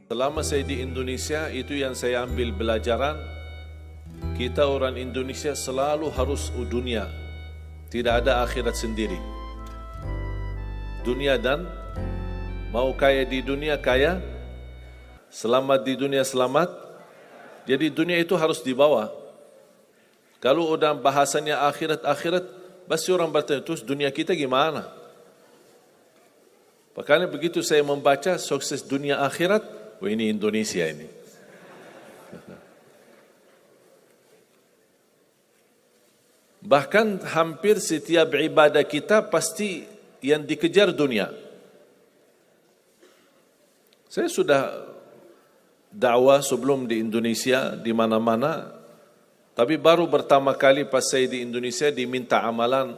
Selama saya di Indonesia, itu yang saya ambil pelajaran, kita orang Indonesia selalu harus dunia. Tidak ada akhirat sendiri. Dunia dan mau kaya di dunia kaya, selamat di dunia selamat. Jadi dunia itu harus dibawa. Kalau udah bahasanya akhirat, pasti orang bertanya, terus dunia kita gimana? Makanya begitu saya membaca sukses dunia akhirat, wah ini Indonesia ini. Bahkan hampir setiap ibadah kita pasti yang dikejar dunia. Saya sudah dakwah sebelum di Indonesia, di mana-mana, tapi baru pertama kali pas saya di Indonesia diminta amalan,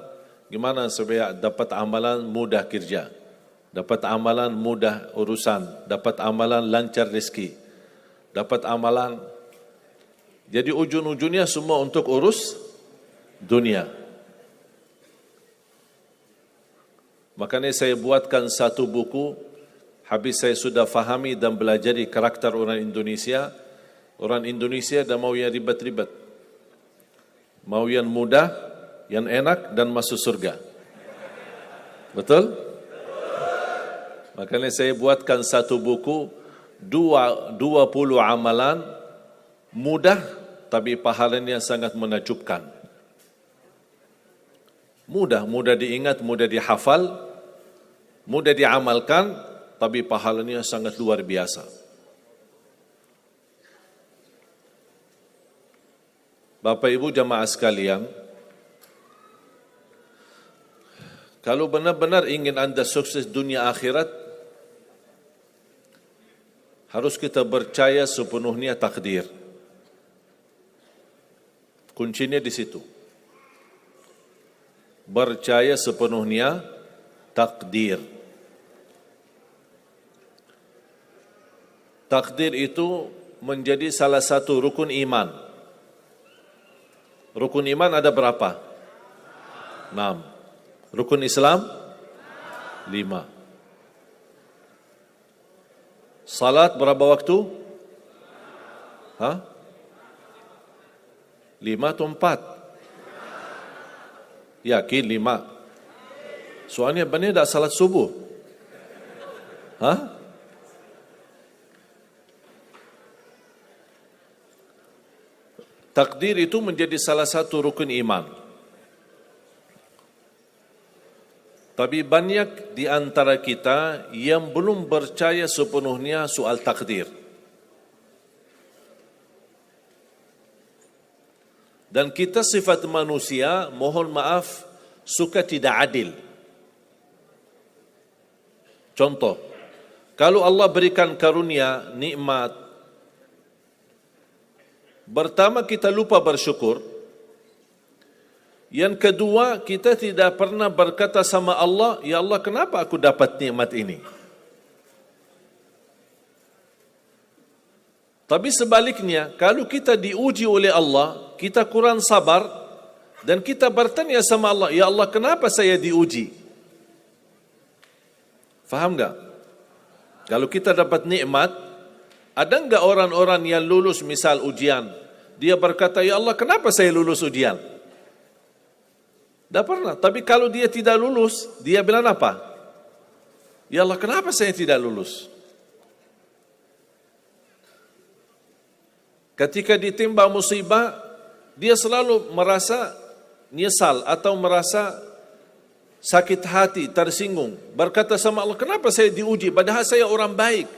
gimana supaya dapat amalan mudah kerja, dapat amalan mudah urusan, dapat amalan lancar rezeki, dapat amalan. Jadi ujung-ujungnya semua untuk urus dunia. Makanya saya buatkan satu buku, habis saya sudah fahami dan belajari karakter orang Indonesia. Orang Indonesia dah mau yang ribet-ribet, mau yang mudah, yang enak dan masuk surga. Betul? Makanya saya buatkan satu buku, 20 amalan mudah tapi pahalanya sangat menakjubkan. Mudah diingat, mudah dihafal, mudah diamalkan, tapi pahalanya sangat luar biasa. Bapak Ibu jamaah sekalian, kalau benar-benar ingin Anda sukses dunia akhirat, harus kita percaya sepenuhnya takdir. Kuncinya di situ. Percaya sepenuhnya takdir. Takdir itu menjadi salah satu rukun iman. Rukun iman ada berapa? 6. Rukun Islam? 5. Salat berapa waktu? 5 atau 4? Yakin 5? Soalnya benar tak salat subuh? Takdir itu menjadi salah satu rukun iman. Tapi banyak di antara kita yang belum percaya sepenuhnya soal takdir. Dan kita sifat manusia, mohon maaf, suka tidak adil. Contoh, kalau Allah berikan karunia, nikmat, pertama kita lupa bersyukur. Yang kedua, kita tidak pernah berkata sama Allah, ya Allah kenapa aku dapat nikmat ini? Tapi sebaliknya, kalau kita diuji oleh Allah, kita kurang sabar, dan kita bertanya sama Allah, ya Allah kenapa saya diuji? Faham enggak? Kalau kita dapat nikmat, ada enggak orang-orang yang lulus misal ujian, dia berkata, ya Allah kenapa saya lulus ujian? Tak pernah. Tapi kalau dia tidak lulus, dia bilang apa? Ya Allah kenapa saya tidak lulus? Ketika ditimpa musibah, dia selalu merasa nyesal atau merasa sakit hati, tersinggung. Berkata sama Allah, kenapa saya diuji? Padahal saya orang baik.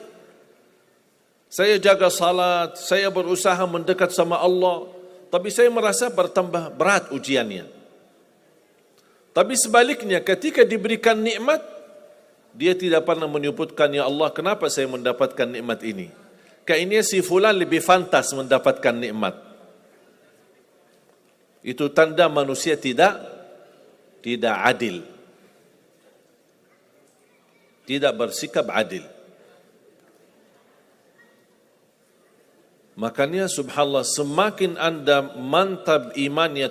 Saya jaga salat, saya berusaha mendekat sama Allah. Tapi saya merasa bertambah berat ujiannya. Tapi sebaliknya, ketika diberikan nikmat, dia tidak pernah menyebutkan, ya Allah kenapa saya mendapatkan nikmat ini? Kayaknya si fulan lebih fantas mendapatkan nikmat. Itu tanda manusia tidak adil. Tidak bersikap adil. Makanya subhanallah, semakin Anda mantap imannya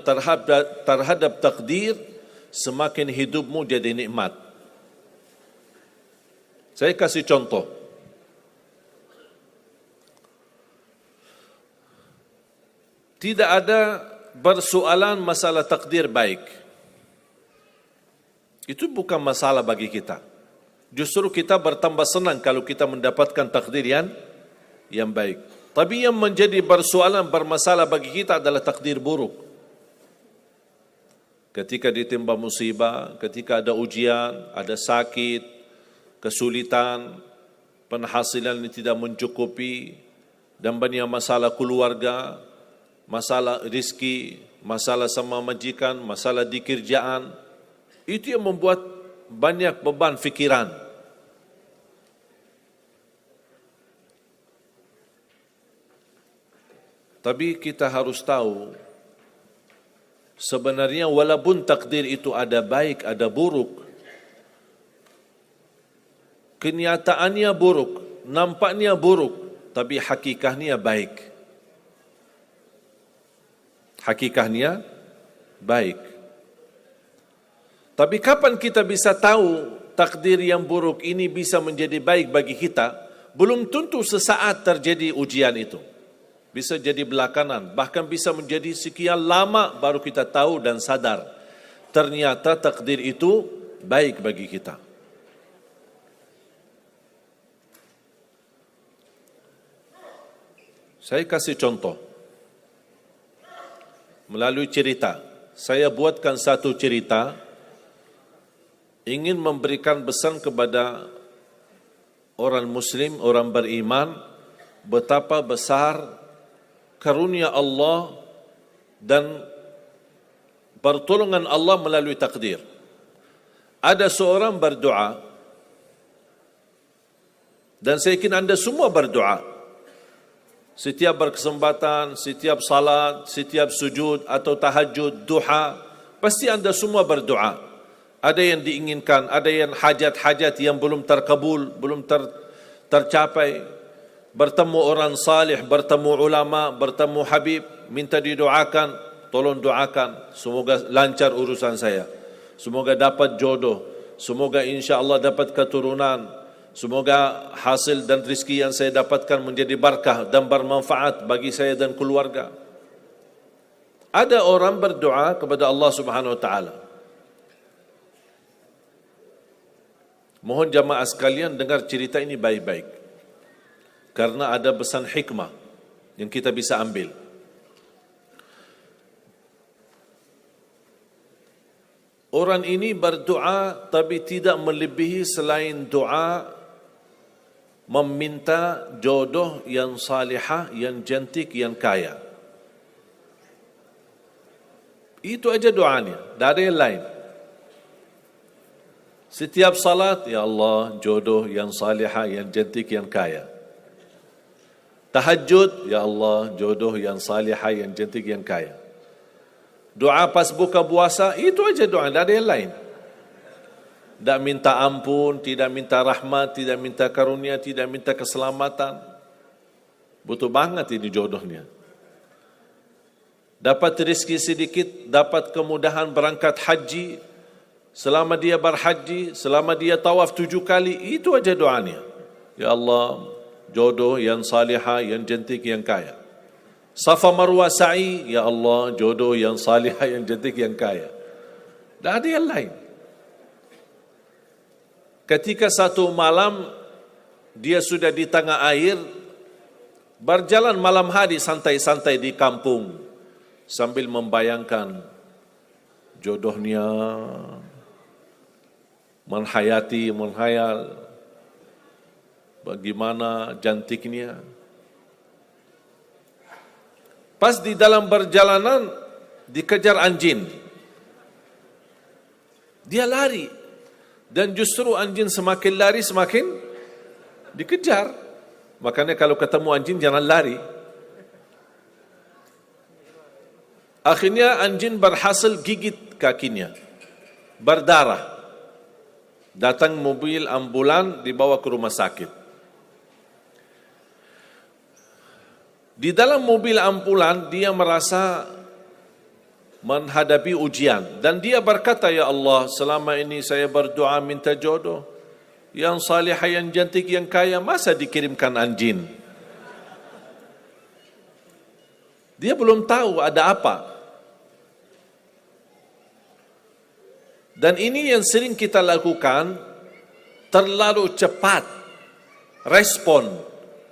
terhadap takdir, semakin hidupmu jadi nikmat. Saya kasih contoh. Tidak ada persoalan masalah takdir baik. Itu bukan masalah bagi kita. Justru kita bertambah senang kalau kita mendapatkan takdir yang baik. Tapi yang menjadi persoalan bermasalah bagi kita adalah takdir buruk. Ketika ditimpa musibah, ketika ada ujian, ada sakit, kesulitan, penghasilan yang tidak mencukupi, dan banyak masalah keluarga, masalah rezeki, masalah sama majikan, masalah di kerjaan, itu yang membuat banyak beban fikiran. Tapi kita harus tahu, sebenarnya walaupun takdir itu ada baik, ada buruk, kenyataannya buruk, nampaknya buruk, tapi hakikatnya baik. Hakikatnya baik. Tapi kapan kita bisa tahu takdir yang buruk ini bisa menjadi baik bagi kita? Belum tentu sesaat terjadi ujian itu. Bisa jadi belakangan, bahkan bisa menjadi sekian lama baru kita tahu dan sadar ternyata takdir itu baik bagi kita. Saya kasih contoh melalui cerita. Saya buatkan satu cerita ingin memberikan pesan kepada orang muslim, orang beriman, betapa besar karunia Allah dan pertolongan Allah melalui takdir. Ada seorang berdoa, dan saya yakin anda semua berdoa. Setiap berkesempatan, setiap salat, setiap sujud atau tahajud, duha, pasti anda semua berdoa. Ada yang diinginkan, ada yang hajat-hajat yang belum terkabul, belum tercapai. Bertemu orang salih, bertemu ulama, bertemu habib, minta didoakan, tolong doakan. Semoga lancar urusan saya. Semoga dapat jodoh. Semoga insya-Allah dapat keturunan. Semoga hasil dan rezeki yang saya dapatkan menjadi berkah dan bermanfaat bagi saya dan keluarga. Ada orang berdoa kepada Allah Subhanahu wa taala. Mohon jamaah sekalian dengar cerita ini baik-baik. Karena ada pesan hikmah yang kita bisa ambil. Orang ini berdoa tapi tidak melebihi selain doa meminta jodoh yang salihah, yang cantik, yang kaya. Itu aja doanya, tak ada yang lain. Setiap salat, ya Allah, jodoh yang salihah, yang cantik, yang kaya. Tahajud, ya Allah, jodoh yang salihah, yang cantik, yang kaya. Doa pas buka puasa, itu aja doa, tak ada yang lain. Tak minta ampun, tidak minta rahmat, tidak minta karunia, tidak minta keselamatan. Butuh banget ini jodohnya. Dapat rezeki sedikit, dapat kemudahan berangkat haji. Selama dia berhaji, selama dia tawaf 7 kali, itu aja doanya. Ya Allah, jodoh yang salihah, yang cantik, yang kaya. Safa Marwah sa'i, ya Allah, jodoh yang salihah, yang cantik, yang kaya. Tak ada yang lain. Ketika satu malam dia sudah di tengah air, berjalan malam hari santai-santai di kampung sambil membayangkan jodohnya, menghayal bagaimana cantiknya. Pas di dalam perjalanan dikejar anjing. Dia lari. Dan justru anjing semakin lari semakin dikejar. Makanya kalau ketemu anjing jangan lari. Akhirnya anjing berhasil gigit kakinya, berdarah. Datang mobil ambulan dibawa ke rumah sakit. Di dalam mobil ambulan dia merasa menghadapi ujian dan dia berkata, ya Allah, selama ini saya berdoa minta jodoh yang salihah, yang cantik, yang kaya, masa dikirimkan anjing? Dia belum tahu ada apa. Dan ini yang sering kita lakukan, terlalu cepat respon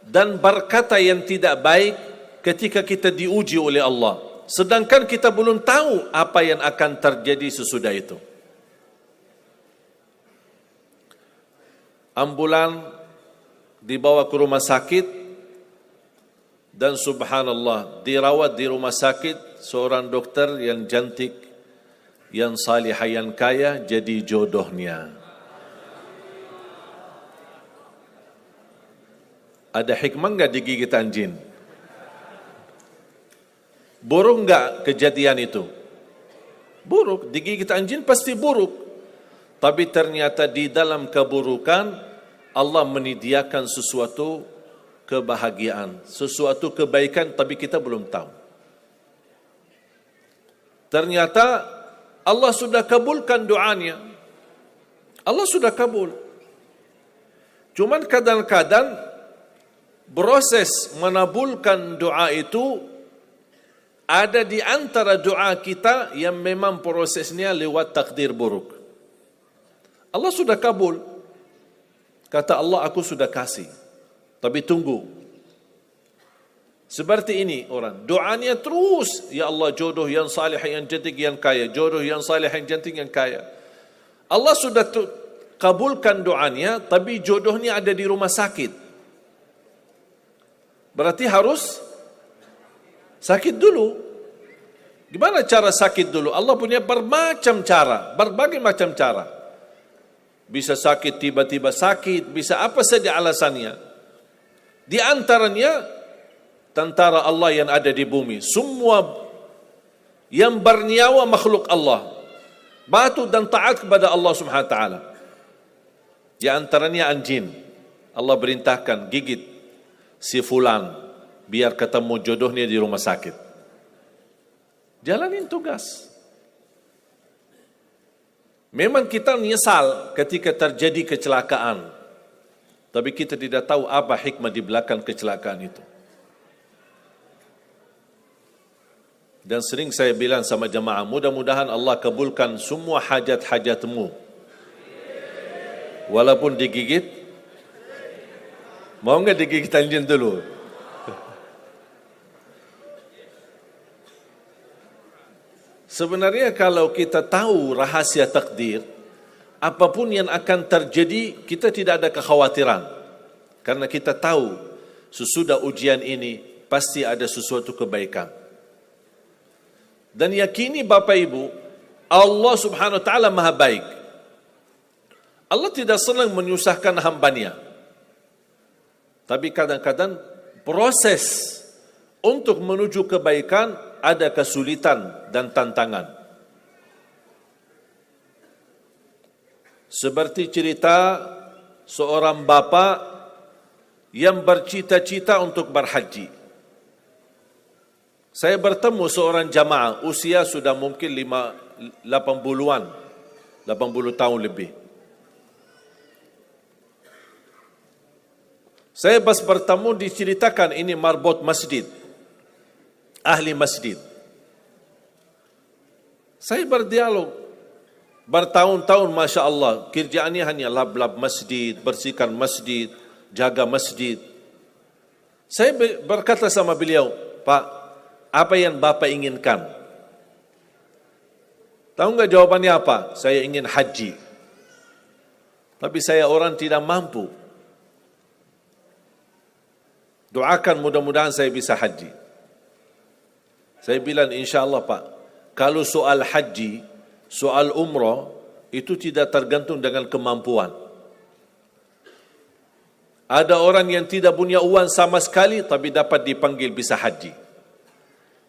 dan berkata yang tidak baik ketika kita diuji oleh Allah. Sedangkan kita belum tahu apa yang akan terjadi sesudah itu. Ambulan dibawa ke rumah sakit dan subhanallah dirawat di rumah sakit seorang dokter yang cantik, yang salihah, yang kaya jadi jodohnya. Ada hikmah enggak digigit anjing? Buruk enggak kejadian itu? Buruk, digigit anjing pasti buruk. Tapi ternyata di dalam keburukan Allah menyediakan sesuatu kebahagiaan, sesuatu kebaikan, tapi kita belum tahu. Ternyata Allah sudah kabulkan doanya. Allah sudah kabul. Cuman kadang-kadang proses menabulkan doa itu ada di antara doa kita yang memang prosesnya lewat takdir buruk. Allah sudah kabul. Kata Allah, aku sudah kasih. Tapi tunggu. Seperti ini orang. Doanya terus. Ya Allah, jodoh yang salih, yang cantik, yang kaya. Jodoh yang salih, yang cantik, yang kaya. Allah sudah kabulkan doanya, tapi jodohnya ada di rumah sakit. Berarti harus sakit dulu. Gimana cara sakit dulu? Allah punya bermacam cara, berbagai macam cara. Bisa sakit, tiba-tiba sakit, bisa apa saja alasannya. Di antaranya, tentara Allah yang ada di bumi. Semua yang bernyawa makhluk Allah. Patuh dan taat kepada Allah Subhanahu wa taala. Di antaranya anjing. Allah perintahkan gigit si fulan biar ketemu jodohnya di rumah sakit. Jalanin tugas. Memang kita menyesal ketika terjadi kecelakaan. Tapi kita tidak tahu apa hikmah di belakang kecelakaan itu. Dan sering saya bilang sama jemaah, mudah-mudahan Allah kabulkan semua hajat-hajatmu. Walaupun digigit, mau enggak digigit anjing dulu? Sebenarnya kalau kita tahu rahasia takdir, apapun yang akan terjadi, kita tidak ada kekhawatiran. Karena kita tahu sesudah ujian ini pasti ada sesuatu kebaikan. Dan yakini Bapak Ibu, Allah Subhanahu wa taala Maha baik. Allah tidak senang menyusahkan hambanya. Tapi kadang-kadang proses untuk menuju kebaikan ada kesulitan dan tantangan. Seperti cerita seorang bapa yang bercita-cita untuk berhaji. Saya bertemu seorang jamaah, usia sudah mungkin 80-an, 80 tahun lebih. Saya pas bertemu diceritakan ini marbot masjid, ahli masjid. Saya berdialog, bertahun-tahun Masya Allah, kerjaannya hanya lap-lap masjid, bersihkan masjid, jaga masjid. Saya berkata sama beliau, Pak, apa yang Bapak inginkan? Tahu enggak jawabannya apa? Saya ingin haji. Tapi saya orang tidak mampu. Doakan mudah-mudahan saya bisa haji. Saya bilang insya-Allah Pak, kalau soal haji, soal umrah itu tidak tergantung dengan kemampuan. Ada orang yang tidak punya uang sama sekali tapi dapat dipanggil bisa haji.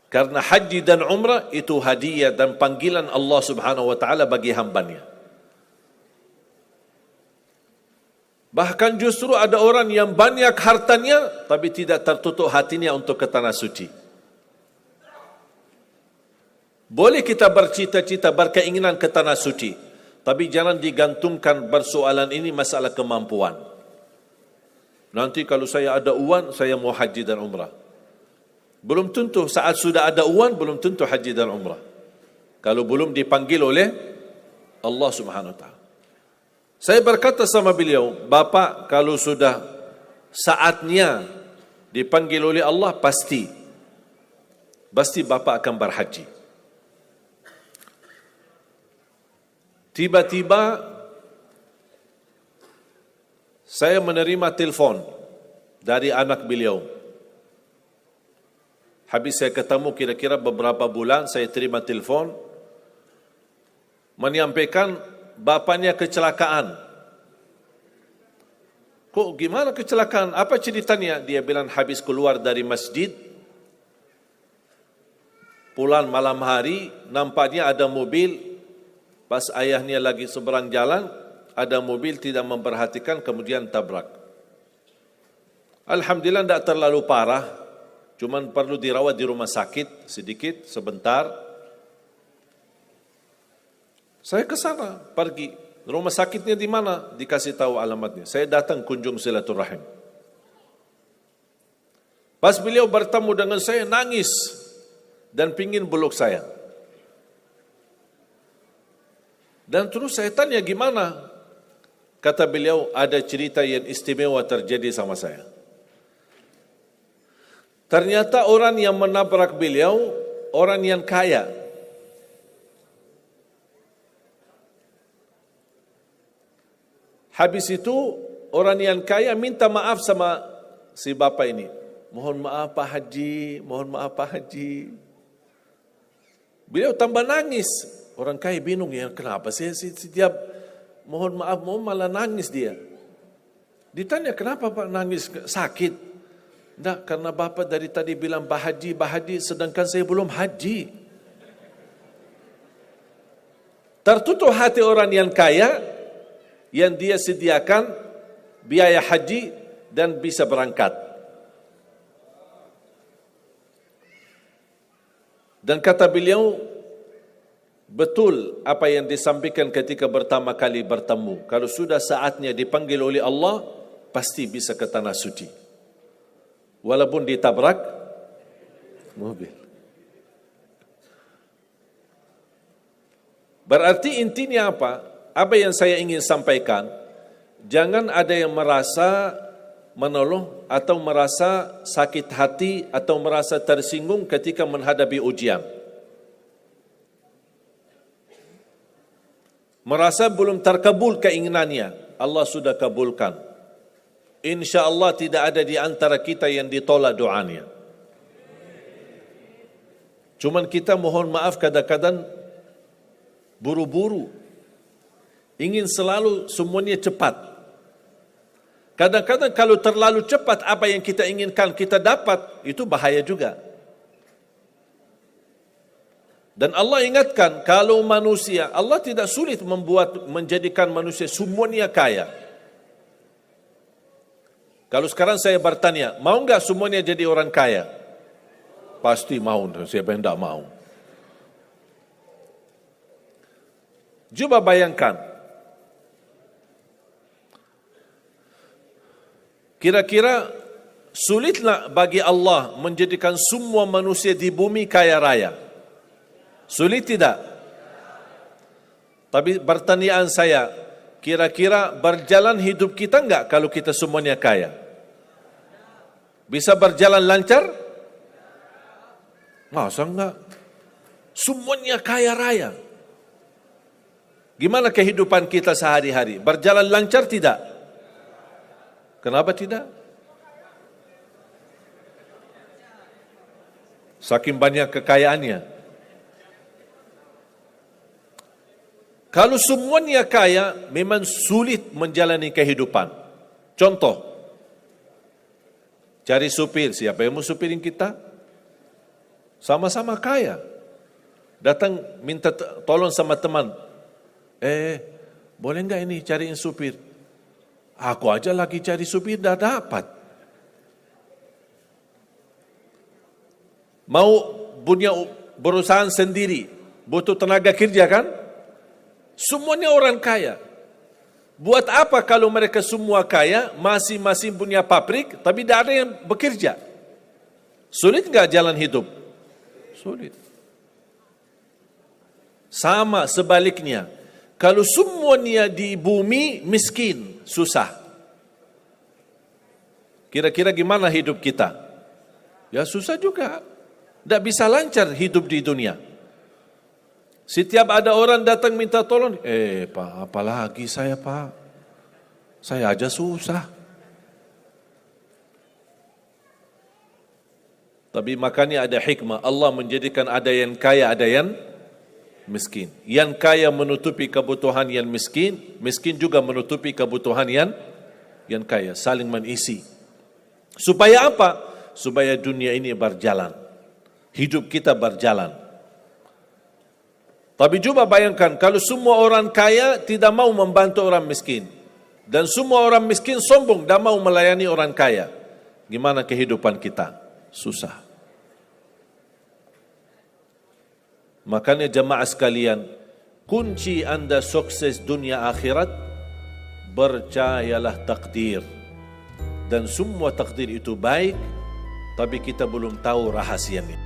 Karena haji dan umrah itu hadiah dan panggilan Allah Subhanahu wa taala bagi hambanya. Bahkan justru ada orang yang banyak hartanya tapi tidak tertutup hatinya untuk ke tanah suci. Boleh kita bercita-cita, berkeinginan ke tanah suci, tapi jangan digantungkan persoalan ini masalah kemampuan. Nanti kalau saya ada uang, saya mau haji dan umrah. Belum tentu saat sudah ada uang, belum tentu haji dan umrah. Kalau belum dipanggil oleh Allah Subhanahu wa taala. Saya berkata sama beliau, Bapak kalau sudah saatnya dipanggil oleh Allah, pasti Bapak akan berhaji. Tiba-tiba saya menerima telefon dari anak beliau. Habis saya ketemu kira-kira beberapa bulan, saya terima telefon menyampaikan bapaknya kecelakaan. Kok gimana kecelakaan? Apa ceritanya? Dia bilang habis keluar dari masjid, pulang malam hari, nampaknya ada mobil, pas ayahnya lagi seberang jalan, ada mobil tidak memperhatikan, kemudian tabrak. Alhamdulillah tidak terlalu parah, cuman perlu dirawat di rumah sakit sedikit, sebentar. Saya ke sana, pergi. Rumah sakitnya di mana? Dikasih tahu alamatnya. Saya datang kunjung silaturahim. Pas beliau bertemu dengan saya, nangis dan pingin peluk saya. Dan terus saya tanya gimana? Kata beliau, ada cerita yang istimewa terjadi sama saya. Ternyata orang yang menabrak beliau, orang yang kaya. Habis itu, orang yang kaya minta maaf sama si bapak ini. Mohon maaf Pak Haji, mohon maaf Pak Haji. Beliau tambah nangis. Orang kaya bingung, ya kenapa sih setiap mohon maaf, malah nangis dia. Ditanya, kenapa Pak nangis? Sakit? Tidak, karena Bapak dari tadi bilang Pak Haji, sedangkan saya belum haji. Tertutup hati orang yang kaya, yang dia sediakan biaya haji dan bisa berangkat. Dan kata beliau, betul apa yang disampaikan ketika pertama kali bertemu. Kalau sudah saatnya dipanggil oleh Allah, pasti bisa ke tanah suci. Walaupun ditabrak mobil. Berarti intinya apa? Apa yang saya ingin sampaikan, jangan ada yang merasa menolong atau merasa sakit hati atau merasa tersinggung ketika menghadapi ujian. Merasa belum terkabul keinginannya, Allah sudah kabulkan. InsyaAllah tidak ada di antara kita yang ditolak doanya. Cuman kita mohon maaf kadang-kadang buru-buru. Ingin selalu semuanya cepat. Kadang-kadang kalau terlalu cepat apa yang kita inginkan kita dapat, itu bahaya juga. Dan Allah ingatkan, kalau manusia, Allah tidak sulit menjadikan manusia semuanya kaya. Kalau sekarang saya bertanya, mau enggak semuanya jadi orang kaya? Pasti mau, siapa yang tidak mau? Coba bayangkan, kira-kira sulitlah bagi Allah menjadikan semua manusia di bumi kaya raya? Sulit tidak? Tapi pertanyaan saya, kira-kira berjalan hidup kita enggak kalau kita semuanya kaya? Bisa berjalan lancar? Masa enggak? Semuanya kaya raya. Gimana kehidupan kita sehari-hari? Berjalan lancar tidak? Kenapa tidak? Saking banyak kekayaannya. Kalau semuanya kaya, memang sulit menjalani kehidupan. Contoh, cari supir. Siapa yang mau supirin kita? Sama-sama kaya. Datang minta tolong sama teman. Boleh enggak ini cariin supir? Aku aja lagi cari supir, dah dapat. Mau punya perusahaan sendiri, butuh tenaga kerja kan? Semuanya orang kaya. Buat apa kalau mereka semua kaya, masing-masing punya pabrik, tapi tidak ada yang bekerja? Sulit nggak jalan hidup? Sulit. Sama sebaliknya, kalau semuanya di bumi miskin, susah. Kira-kira gimana hidup kita? Ya susah juga. Tidak bisa lancar hidup di dunia. Setiap ada orang datang minta tolong, Pak, apalagi saya Pak? Saya aja susah. Tapi makanya ada hikmah. Allah menjadikan ada yang kaya, ada yang miskin. Yang kaya menutupi kebutuhan yang miskin, miskin juga menutupi kebutuhan yang kaya. Saling mengisi. Supaya apa? Supaya dunia ini berjalan. Hidup kita berjalan. Tapi coba bayangkan, kalau semua orang kaya tidak mau membantu orang miskin. Dan semua orang miskin sombong, tidak mau melayani orang kaya. Gimana kehidupan kita? Susah. Makanya jemaah sekalian, kunci anda sukses dunia akhirat, percayalah takdir. Dan semua takdir itu baik, tapi kita belum tahu rahasianya.